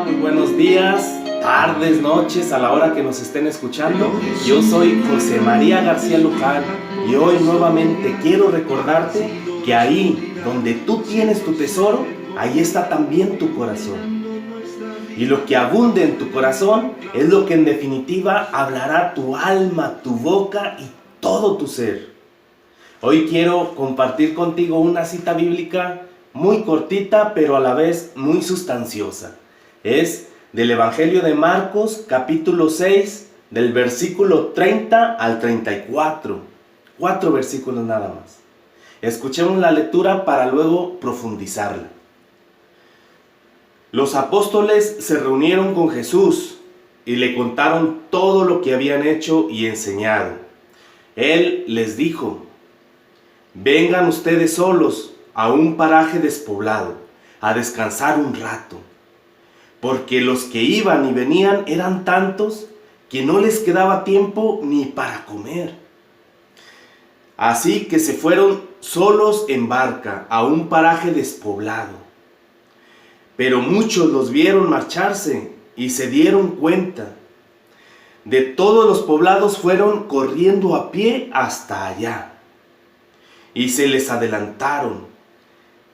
Hola, muy buenos días, tardes, noches, a la hora que nos estén escuchando. Yo soy José María García Luján y hoy nuevamente quiero recordarte que ahí donde tú tienes tu tesoro, ahí está también tu corazón. Y lo que abunde en tu corazón es lo que en definitiva hablará tu alma, tu boca y todo tu ser. Hoy quiero compartir contigo una cita bíblica muy cortita, pero a la vez muy sustanciosa. Es del Evangelio de Marcos, capítulo 6, del versículo 30 al 34. 4 versículos nada más. Escuchemos la lectura para luego profundizarla. Los apóstoles se reunieron con Jesús y le contaron todo lo que habían hecho y enseñado. Él les dijo: vengan ustedes solos a un paraje despoblado, a descansar un rato, porque los que iban y venían eran tantos que no les quedaba tiempo ni para comer. Así que se fueron solos en barca a un paraje despoblado. Pero muchos los vieron marcharse y se dieron cuenta. De todos los poblados fueron corriendo a pie hasta allá. Y se les adelantaron.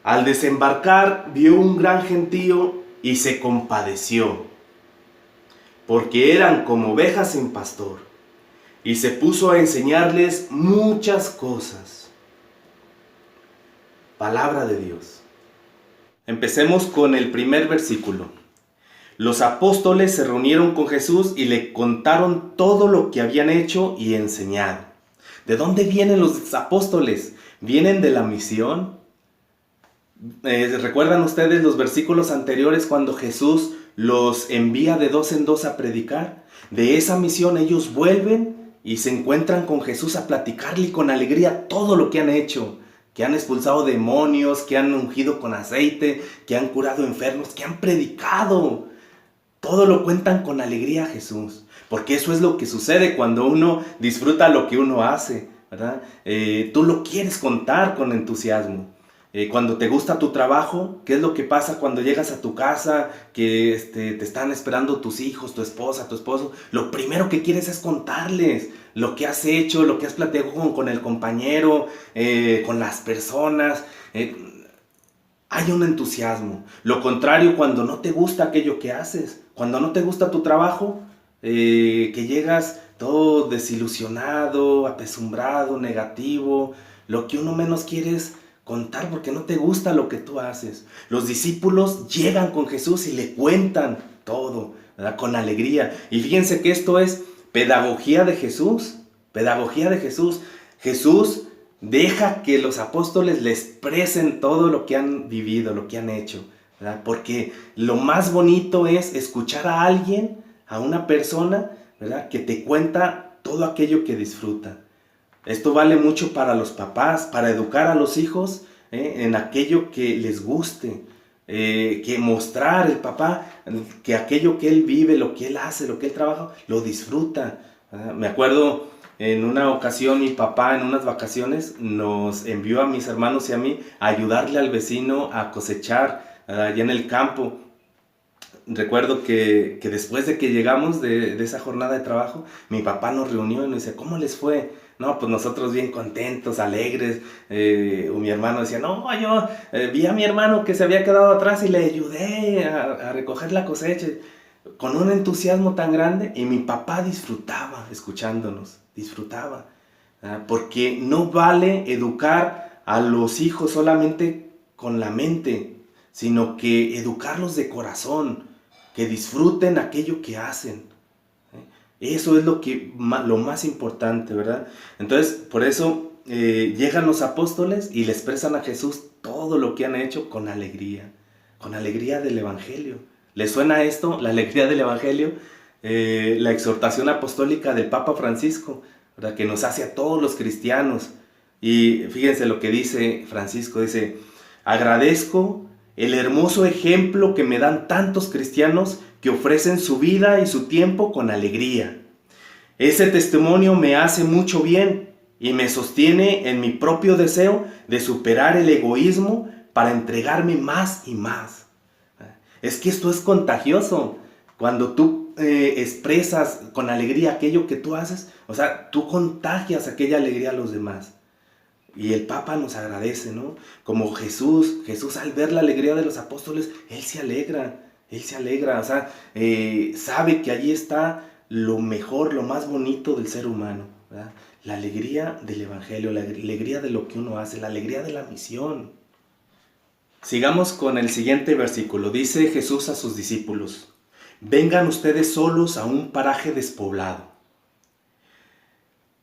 Al desembarcar vio un gran gentío y se compadeció, porque eran como ovejas sin pastor, y se puso a enseñarles muchas cosas. Palabra de Dios. Empecemos con el primer versículo. Los apóstoles se reunieron con Jesús y le contaron todo lo que habían hecho y enseñado. ¿De dónde vienen los apóstoles? ¿Vienen de la misión? ¿Recuerdan ustedes los versículos anteriores cuando Jesús los envía de dos en dos a predicar? De esa misión ellos vuelven y se encuentran con Jesús a platicarle con alegría todo lo que han hecho. Que han expulsado demonios, que han ungido con aceite, que han curado enfermos, que han predicado. Todo lo cuentan con alegría a Jesús. Porque eso es lo que sucede cuando uno disfruta lo que uno hace, ¿verdad? Tú lo quieres contar con entusiasmo. Cuando te gusta tu trabajo, ¿qué es lo que pasa cuando llegas a tu casa? Que te están esperando tus hijos, tu esposa, tu esposo. Lo primero que quieres es contarles lo que has hecho, lo que has platicado con el compañero, con las personas. Hay un entusiasmo. Lo contrario, cuando no te gusta aquello que haces, cuando no te gusta tu trabajo, que llegas todo desilusionado, apesumbrado, negativo, lo que uno menos quiere es contar porque no te gusta lo que tú haces. Los discípulos llegan con Jesús y le cuentan todo, ¿verdad? Con alegría. Y fíjense que esto es pedagogía de Jesús. Pedagogía de Jesús. Jesús deja que los apóstoles le expresen todo lo que han vivido, lo que han hecho, ¿verdad? Porque lo más bonito es escuchar a alguien, a una persona, ¿verdad?, que te cuenta todo aquello que disfruta. Esto vale mucho para los papás, para educar a los hijos en aquello que les guste, que mostrar el papá que aquello que él vive, lo que él hace, lo que él trabaja, lo disfruta. Me acuerdo en una ocasión mi papá en unas vacaciones nos envió a mis hermanos y a mí a ayudarle al vecino a cosechar allá en el campo. Recuerdo que después de que llegamos de esa jornada de trabajo, mi papá nos reunió y nos dice: ¿cómo les fue? No, pues nosotros bien contentos, alegres. Mi hermano decía: no, yo vi a mi hermano que se había quedado atrás y le ayudé a recoger la cosecha. Con un entusiasmo tan grande, y mi papá disfrutaba escuchándonos, disfrutaba. Porque no vale educar a los hijos solamente con la mente, sino que educarlos de corazón, que disfruten aquello que hacen. Eso es lo más importante, ¿verdad? Entonces, por eso llegan los apóstoles y le expresan a Jesús todo lo que han hecho con alegría del Evangelio. ¿Les suena esto, la alegría del Evangelio? La exhortación apostólica del Papa Francisco, ¿verdad?, que nos hace a todos los cristianos. Y fíjense lo que dice Francisco, dice: agradezco el hermoso ejemplo que me dan tantos cristianos que ofrecen su vida y su tiempo con alegría. Ese testimonio me hace mucho bien y me sostiene en mi propio deseo de superar el egoísmo para entregarme más y más. Es que esto es contagioso. Cuando tú expresas con alegría aquello que tú haces, o sea, tú contagias aquella alegría a los demás. Y el Papa nos agradece, ¿no? Como Jesús al ver la alegría de los apóstoles, Él se alegra, o sea, sabe que allí está lo mejor, lo más bonito del ser humano, ¿verdad? La alegría del Evangelio, la alegría de lo que uno hace, la alegría de la misión. Sigamos con el siguiente versículo. Dice Jesús a sus discípulos: vengan ustedes solos a un paraje despoblado,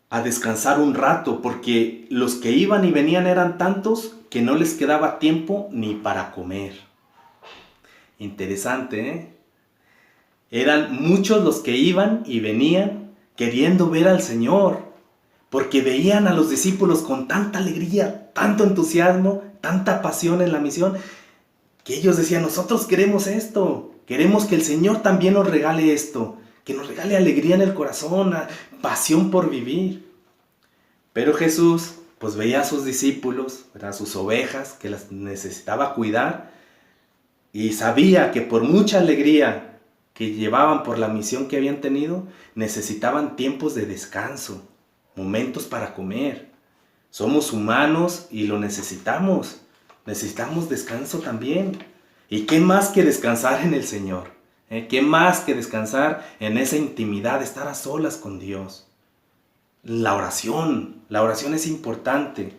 a descansar un rato, porque los que iban y venían eran tantos que no les quedaba tiempo ni para comer. Interesante, ¿eh? Eran muchos los que iban y venían queriendo ver al Señor, porque veían a los discípulos con tanta alegría, tanto entusiasmo, tanta pasión en la misión, que ellos decían: nosotros queremos esto, queremos que el Señor también nos regale esto, que nos regale alegría en el corazón, pasión por vivir. Pero Jesús pues veía a sus discípulos, a sus ovejas, que las necesitaba cuidar, y sabía que por mucha alegría que llevaban por la misión que habían tenido, necesitaban tiempos de descanso, momentos para comer. Somos humanos y lo necesitamos. Necesitamos descanso también. ¿Y qué más que descansar en el Señor? ¿Qué más que descansar en esa intimidad, estar a solas con Dios? La oración es importante.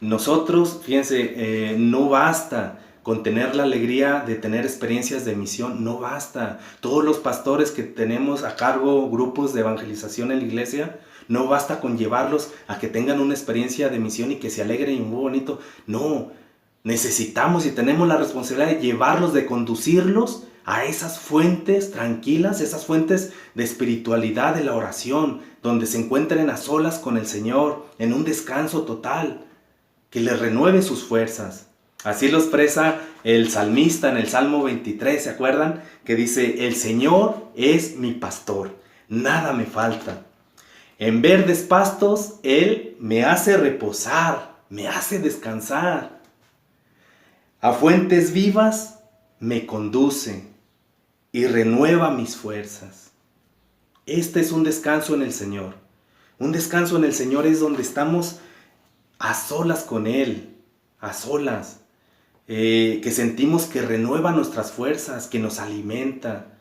Nosotros, fíjense, no basta con tener la alegría de tener experiencias de misión, no basta. Todos los pastores que tenemos a cargo grupos de evangelización en la iglesia, no basta con llevarlos a que tengan una experiencia de misión y que se alegren y muy bonito. No, necesitamos y tenemos la responsabilidad de llevarlos, de conducirlos a esas fuentes tranquilas, esas fuentes de espiritualidad, de la oración, donde se encuentren a solas con el Señor, en un descanso total, que les renueve sus fuerzas. Así lo expresa el salmista en el Salmo 23, ¿se acuerdan? Que dice: el Señor es mi pastor, nada me falta. En verdes pastos Él me hace reposar, me hace descansar. A fuentes vivas me conduce y renueva mis fuerzas. Este es un descanso en el Señor. Un descanso en el Señor es donde estamos a solas con Él, a solas, que sentimos que renueva nuestras fuerzas, que nos alimenta.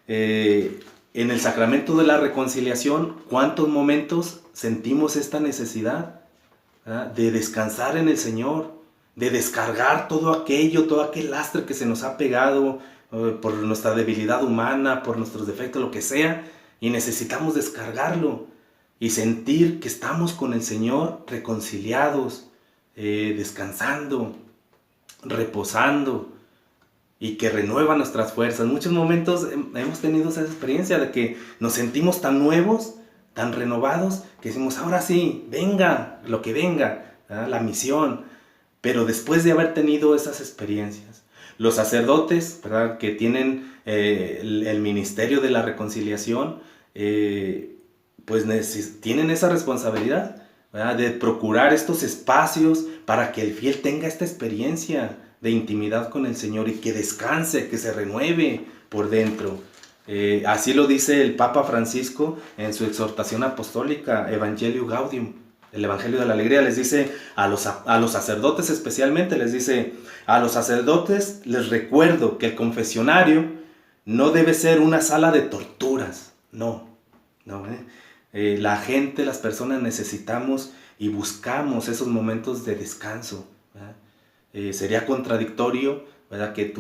En el sacramento de la reconciliación, ¿cuántos momentos sentimos esta necesidad, ¿verdad?, de descansar en el Señor, de descargar todo aquello, todo aquel lastre que se nos ha pegado por nuestra debilidad humana, por nuestros defectos, lo que sea, y necesitamos descargarlo y sentir que estamos con el Señor reconciliados, descansando, reposando, y que renueva nuestras fuerzas. En muchos momentos hemos tenido esa experiencia de que nos sentimos tan nuevos, tan renovados, que decimos: ahora sí, venga lo que venga, ¿verdad?, la misión. Pero después de haber tenido esas experiencias, los sacerdotes, ¿verdad?, que tienen el ministerio de la reconciliación, pues tienen esa responsabilidad, ¿verdad?, de procurar estos espacios para que el fiel tenga esta experiencia de intimidad con el Señor y que descanse, que se renueve por dentro. Así lo dice el Papa Francisco en su exhortación apostólica Evangelio Gaudium, el Evangelio de la Alegría. Les dice a los sacerdotes, especialmente les dice: a los sacerdotes les recuerdo que el confesionario no debe ser una sala de torturas. No. La gente, las personas necesitamos y buscamos esos momentos de descanso, ¿verdad? Sería contradictorio, ¿verdad?, que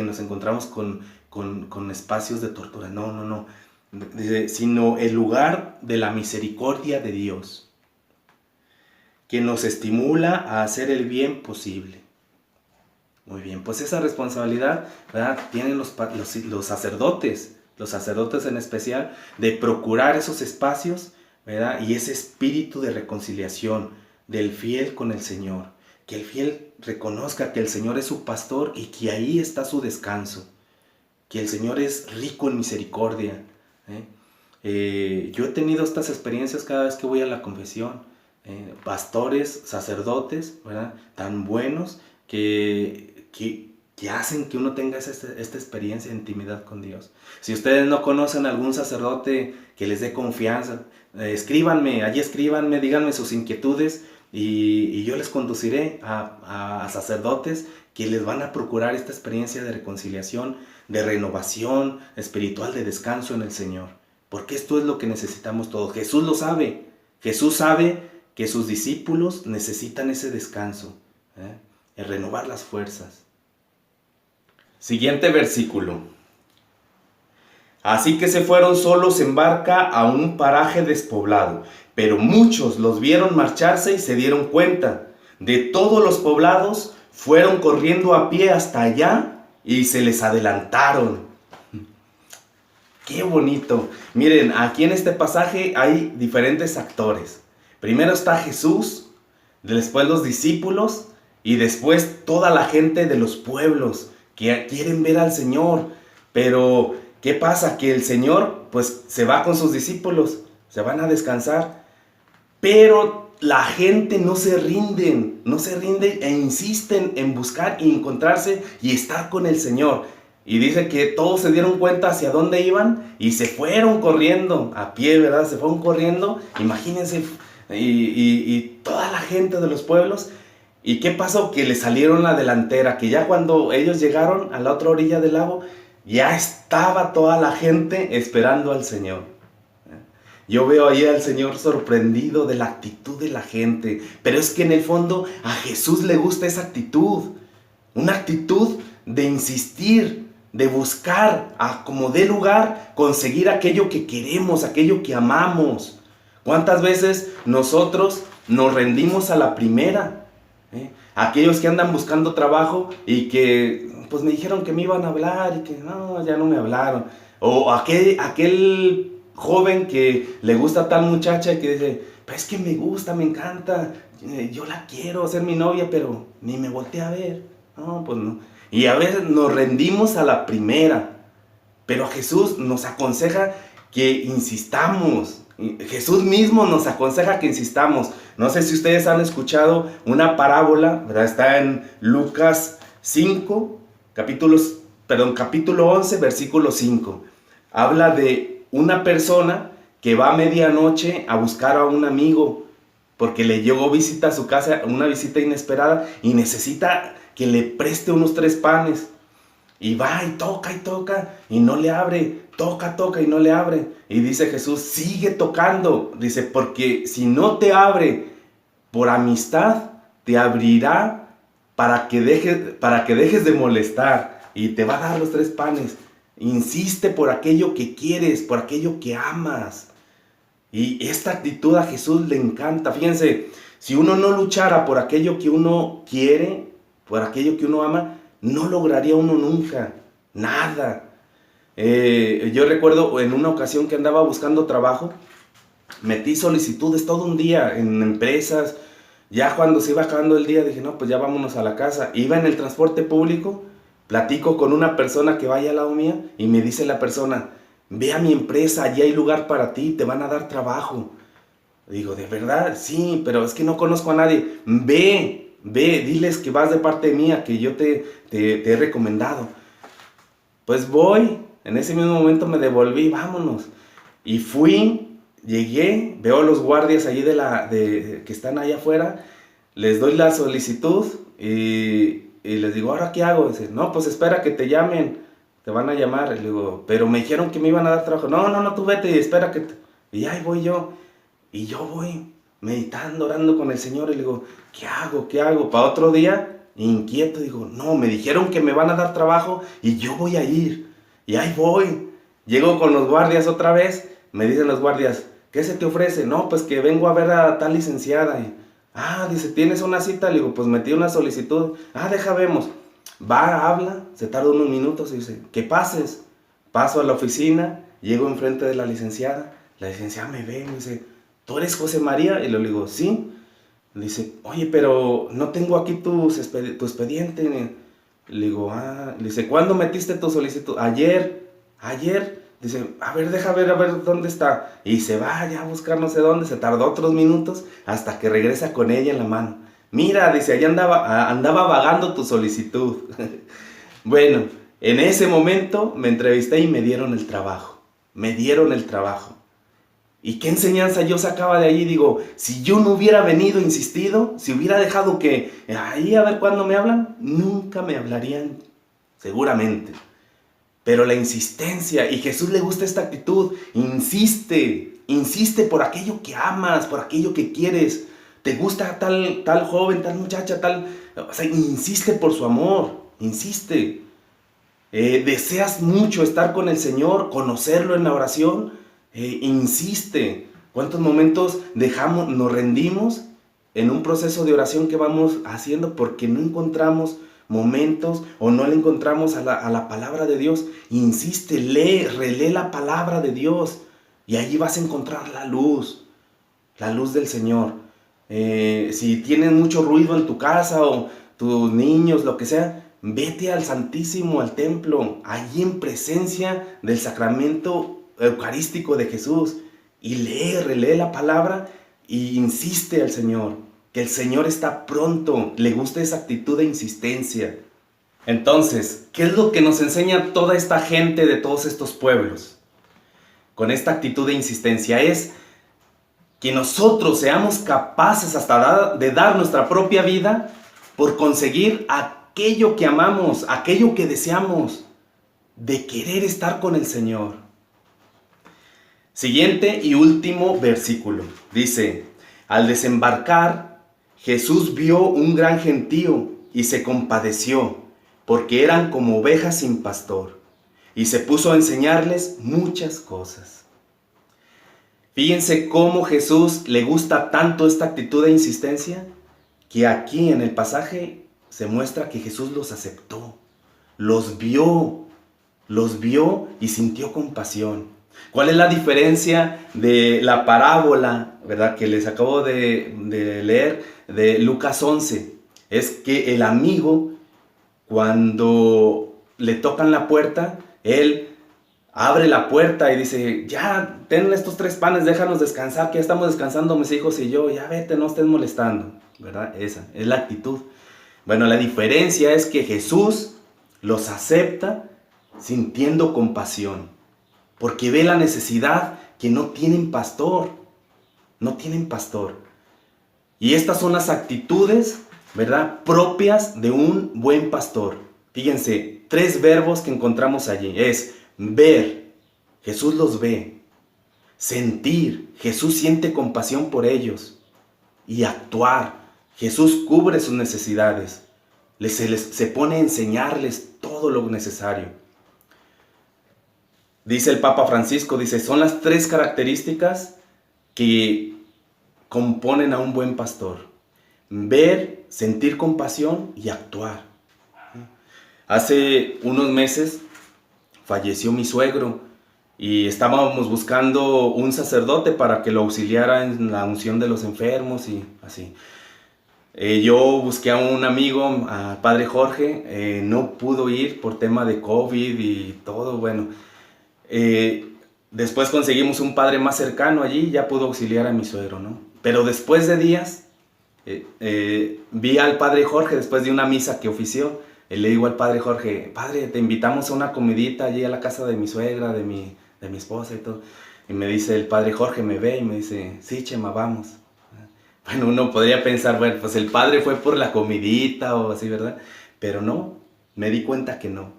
nos encontramos con espacios de tortura. No. Sino el lugar de la misericordia de Dios, que nos estimula a hacer el bien posible. Muy bien, pues esa responsabilidad, ¿verdad?, tienen los sacerdotes, en especial, de procurar esos espacios, ¿verdad?, y ese espíritu de reconciliación del fiel con el Señor. Que el fiel reconozca que el Señor es su pastor y que ahí está su descanso. Que el Señor es rico en misericordia. Yo he tenido estas experiencias cada vez que voy a la confesión. Pastores, sacerdotes, ¿verdad?, tan buenos que que hacen que uno tenga esta experiencia de intimidad con Dios. Si ustedes no conocen a algún sacerdote que les dé confianza, allí escríbanme, díganme sus inquietudes y yo les conduciré a sacerdotes que les van a procurar esta experiencia de reconciliación, de renovación espiritual, de descanso en el Señor. Porque esto es lo que necesitamos todos. Jesús lo sabe. Jesús sabe que sus discípulos necesitan ese descanso, el renovar las fuerzas. Siguiente versículo. Así que se fueron solos en barca a un paraje despoblado, pero muchos los vieron marcharse y se dieron cuenta. De todos los poblados fueron corriendo a pie hasta allá y se les adelantaron. ¡Qué bonito! Miren, aquí en este pasaje hay diferentes actores. Primero está Jesús, después los discípulos y después toda la gente de los pueblos que quieren ver al Señor. Pero, ¿qué pasa? Que el Señor, pues, se va con sus discípulos, se van a descansar. Pero la gente no se rinden e insisten en buscar y encontrarse y estar con el Señor. Y dice que todos se dieron cuenta hacia dónde iban y se fueron corriendo, a pie, ¿verdad? Se fueron corriendo, imagínense, y toda la gente de los pueblos. ¿Y qué pasó? Que le salieron la delantera, que ya cuando ellos llegaron a la otra orilla del lago, ya estaba toda la gente esperando al Señor. Yo veo ahí al Señor sorprendido de la actitud de la gente, pero es que en el fondo a Jesús le gusta esa actitud, una actitud de insistir, de buscar, a como dé lugar, conseguir aquello que queremos, aquello que amamos. ¿Cuántas veces nosotros nos rendimos a la primera? Aquellos que andan buscando trabajo y que pues me dijeron que me iban a hablar y que no, ya no me hablaron. O aquel joven que le gusta a tal muchacha y que dice, pues es que me gusta, me encanta, yo la quiero ser mi novia, pero ni me volteé a ver. No, pues no. Y a veces nos rendimos a la primera, pero Jesús nos aconseja que insistamos. Jesús mismo nos aconseja que insistamos. No sé si ustedes han escuchado una parábola, ¿verdad? Está en Lucas 5, capítulo 11, versículo 5. Habla de una persona que va a medianoche a buscar a un amigo porque le llegó visita a su casa, una visita inesperada, y necesita que le preste unos 3 panes. Y va y toca y no le abre, toca y no le abre. Y dice Jesús, sigue tocando. Dice, porque si no te abre por amistad, te abrirá para que dejes de molestar y te va a dar los 3 panes. Insiste por aquello que quieres, por aquello que amas. Y esta actitud a Jesús le encanta. Fíjense, si uno no luchara por aquello que uno quiere, por aquello que uno ama, no lograría uno nunca nada. Yo recuerdo en una ocasión que andaba buscando trabajo, metí solicitudes todo un día en empresas. Ya cuando se iba acabando el día dije, no, pues ya vámonos a la casa. Iba en el transporte público, platico con una persona que vaya al lado mía y me dice la persona, ve a mi empresa, allí hay lugar para ti, te van a dar trabajo. Digo, ¿de verdad? Sí, pero es que no conozco a nadie. Ve, diles que vas de parte mía, que yo te he recomendado. Pues voy, en ese mismo momento me devolví, vámonos. Y fui, llegué, veo a los guardias allí que están allá afuera, les doy la solicitud y les digo, ¿ahora qué hago? Dice, no, pues espera que te llamen, te van a llamar. Y le digo, pero me dijeron que me iban a dar trabajo. No, tú vete y espera que Y ahí voy yo. Y yo voy meditando, orando con el Señor y le digo, ¿qué hago? Para otro día, inquieto, digo, no, me dijeron que me van a dar trabajo y yo voy a ir. Y ahí voy. Llego con los guardias otra vez, me dicen los guardias, ¿qué se te ofrece? No, pues que vengo a ver a tal licenciada. Dice, ¿tienes una cita? Le digo, pues metí una solicitud. Deja vemos. Va, habla, se tarda unos minutos y dice, que pases. Paso a la oficina, llego enfrente de la licenciada me ve y me dice, ¿tú eres José María? Y le digo, sí. Le dice, oye, pero no tengo aquí tu expediente. Le digo, Le dice, ¿cuándo metiste tu solicitud? Ayer. Dice, a ver, deja ver, dónde está. Y se va ya a buscar no sé dónde, se tardó otros minutos hasta que regresa con ella en la mano. Mira, dice, allá andaba vagando tu solicitud. Bueno, en ese momento me entrevisté y me dieron el trabajo. Me dieron el trabajo. ¿Y qué enseñanza yo sacaba de allí? Digo, si yo no hubiera venido, insistido, si hubiera dejado que ahí a ver cuándo me hablan, nunca me hablarían, seguramente. Pero la insistencia, y Jesús le gusta esta actitud, insiste por aquello que amas, por aquello que quieres. Te gusta tal joven, tal muchacha, o sea, insiste por su amor, insiste. Deseas mucho estar con el Señor, conocerlo en la oración, insiste. ¿Cuántos momentos nos rendimos en un proceso de oración que vamos haciendo porque no encontramos momentos o no le encontramos a la palabra de Dios? Insiste, relee la palabra de Dios y allí vas a encontrar la luz del Señor. Si tienes mucho ruido en tu casa o tus niños, lo que sea, vete al Santísimo, al templo, allí en presencia del sacramento eucarístico de Jesús, y relee la palabra y insiste al Señor, que el Señor está pronto, le gusta esa actitud de insistencia. Entonces, ¿qué es lo que nos enseña toda esta gente de todos estos pueblos? Con esta actitud de insistencia es que nosotros seamos capaces hasta de dar nuestra propia vida por conseguir aquello que amamos, aquello que deseamos, de querer estar con el Señor. Siguiente y último versículo. Dice, al desembarcar, Jesús vio un gran gentío y se compadeció, porque eran como ovejas sin pastor, y se puso a enseñarles muchas cosas. Fíjense cómo Jesús le gusta tanto esta actitud de insistencia, que aquí en el pasaje se muestra que Jesús los aceptó, los vio y sintió compasión. ¿Cuál es la diferencia de la parábola, verdad, que les acabo de leer de Lucas 11? Es que el amigo, cuando le tocan la puerta, él abre la puerta y dice, ya, ten estos 3 panes, déjanos descansar, que ya estamos descansando mis hijos y yo, ya vete, no estés molestando, ¿verdad? Esa es la actitud. Bueno, la diferencia es que Jesús los acepta sintiendo compasión, porque ve la necesidad, que no tienen pastor, Y estas son las actitudes, ¿verdad?, propias de un buen pastor. Fíjense, 3 verbos que encontramos allí. Es ver, Jesús los ve. Sentir, Jesús siente compasión por ellos. Y actuar, Jesús cubre sus necesidades. Se pone a enseñarles todo lo necesario. Dice el Papa Francisco, son las 3 características que componen a un buen pastor: ver, sentir compasión y actuar. Hace unos meses falleció mi suegro y estábamos buscando un sacerdote para que lo auxiliara en la unción de los enfermos y así. Yo busqué a un amigo, al padre Jorge, no pudo ir por tema de COVID y todo, bueno. Después conseguimos un padre más cercano allí y ya pudo auxiliar a mi suegro, ¿no? Pero después de días, vi al padre Jorge después de una misa que ofició. Le digo al padre Jorge, padre, te invitamos a una comidita allí a la casa de mi suegra, de mi esposa y todo. Y me dice el padre Jorge, me ve y me dice, sí, Chema, vamos. Bueno, uno podría pensar, bueno, pues el padre fue por la comidita o así, ¿verdad? Pero no, me di cuenta que no.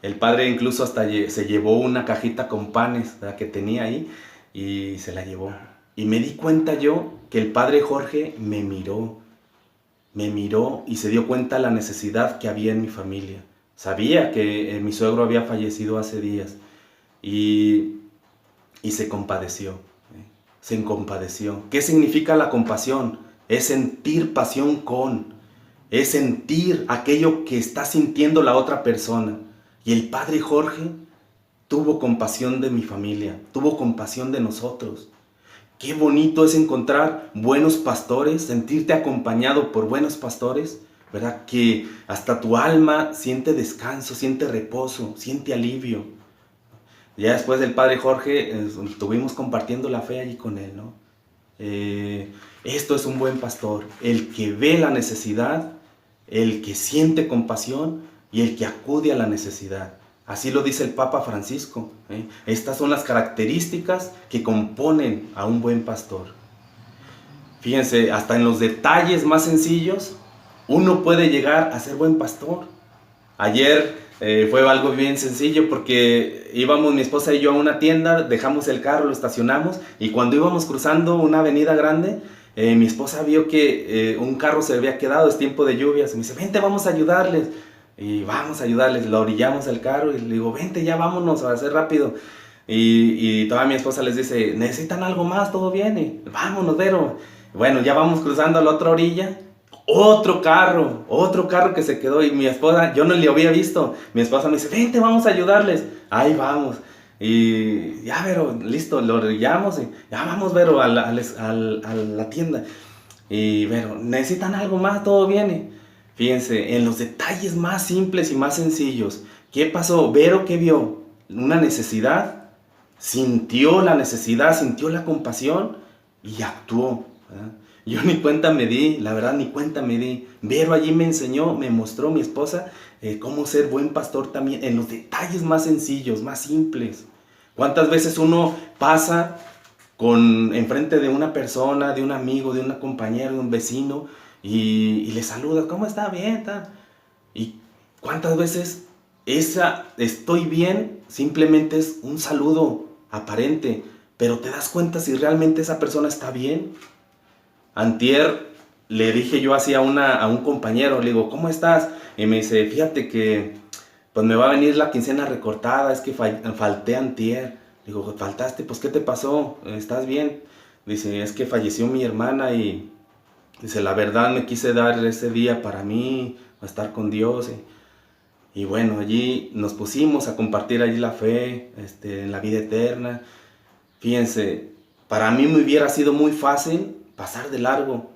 El padre incluso hasta se llevó una cajita con panes, ¿verdad?, que tenía ahí, y se la llevó. Y me di cuenta yo que el padre Jorge me miró y se dio cuenta de la necesidad que había en mi familia. Sabía que mi suegro había fallecido hace días y se compadeció. Se compadeció. ¿Qué significa la compasión? Es sentir pasión es sentir aquello que está sintiendo la otra persona. Y el padre Jorge tuvo compasión de mi familia, tuvo compasión de nosotros. Qué bonito es encontrar buenos pastores, sentirte acompañado por buenos pastores, ¿verdad? Que hasta tu alma siente descanso, siente reposo, siente alivio. Ya después del padre Jorge estuvimos compartiendo la fe allí con él, ¿no? Esto es un buen pastor, el que ve la necesidad, el que siente compasión y el que acude a la necesidad. Así lo dice el Papa Francisco. Estas son las características que componen a un buen pastor. Fíjense, hasta en los detalles más sencillos, uno puede llegar a ser buen pastor. Ayer fue algo bien sencillo porque íbamos mi esposa y yo a una tienda, dejamos el carro, lo estacionamos y cuando íbamos cruzando una avenida grande, mi esposa vio que un carro se había quedado, es tiempo de lluvias, y me dice, vente, vamos a ayudarles. Y vamos a ayudarles, lo orillamos el carro y le digo, vente, ya vámonos a hacer rápido. Y toda mi esposa les dice, ¿necesitan algo más? ¿Todo bien? Y, vámonos, Vero. Bueno, ya vamos cruzando a la otra orilla. Otro carro que se quedó y mi esposa, yo no le había visto. Mi esposa me dice, vente, vamos a ayudarles. Ahí vamos. Y ya, Vero, listo, lo orillamos y ya vamos, Vero, a la tienda. Y Vero, ¿necesitan algo más? ¿Todo bien? Fíjense, en los detalles más simples y más sencillos. ¿Qué pasó? Vero, ¿qué vio? Una necesidad, sintió la necesidad, sintió la compasión y actuó, ¿verdad? Yo ni cuenta me di, la verdad ni cuenta me di. Vero allí me enseñó, me mostró mi esposa cómo ser buen pastor también en los detalles más sencillos, más simples. ¿Cuántas veces uno pasa enfrente de una persona, de un amigo, de una compañera, de un vecino y le saluda, ¿cómo está? Bien, está. ¿Y cuántas veces esa estoy bien simplemente es un saludo aparente, pero te das cuenta si realmente esa persona está bien? Antier le dije yo así a un compañero, le digo, ¿cómo estás? Y me dice, fíjate que pues me va a venir la quincena recortada, es que falté antier. Le digo, ¿faltaste? Pues ¿qué te pasó? ¿Estás bien? Dice, es que falleció mi hermana y dice, la verdad me quise dar ese día para mí, a estar con Dios. Y bueno, allí nos pusimos a compartir allí la fe, en la vida eterna. Fíjense, para mí me hubiera sido muy fácil pasar de largo,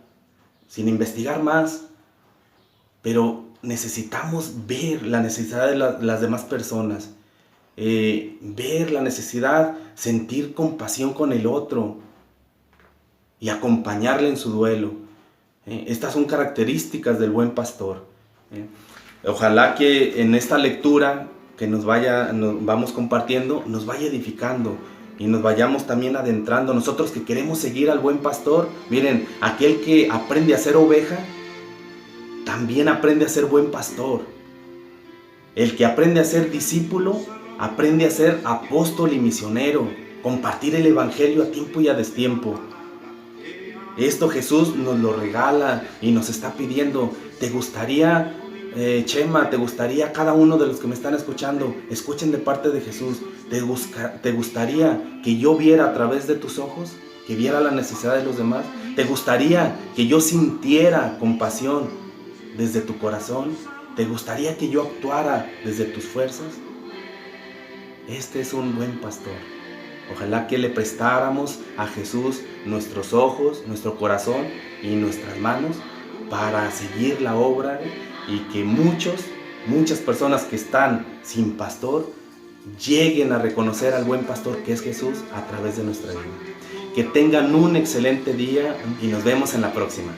sin investigar más. Pero necesitamos ver la necesidad de las demás personas. Ver la necesidad, sentir compasión con el otro y acompañarle en su duelo. Estas son características del buen pastor. Ojalá que en esta lectura que nos vamos compartiendo, nos vaya edificando y nos vayamos también adentrando. Nosotros que queremos seguir al buen pastor, miren, aquel que aprende a ser oveja, también aprende a ser buen pastor. El que aprende a ser discípulo, aprende a ser apóstol y misionero, compartir el evangelio a tiempo y a destiempo. Esto Jesús nos lo regala y nos está pidiendo. ¿Te gustaría, Chema, te gustaría, cada uno de los que me están escuchando, escuchen de parte de Jesús, ¿te gustaría que yo viera a través de tus ojos, que viera la necesidad de los demás? ¿Te gustaría que yo sintiera compasión desde tu corazón? ¿Te gustaría que yo actuara desde tus fuerzas? Este es un buen pastor. Ojalá que le prestáramos a Jesús nuestros ojos, nuestro corazón y nuestras manos para seguir la obra y que muchas personas que están sin pastor lleguen a reconocer al buen pastor que es Jesús a través de nuestra vida. Que tengan un excelente día y nos vemos en la próxima.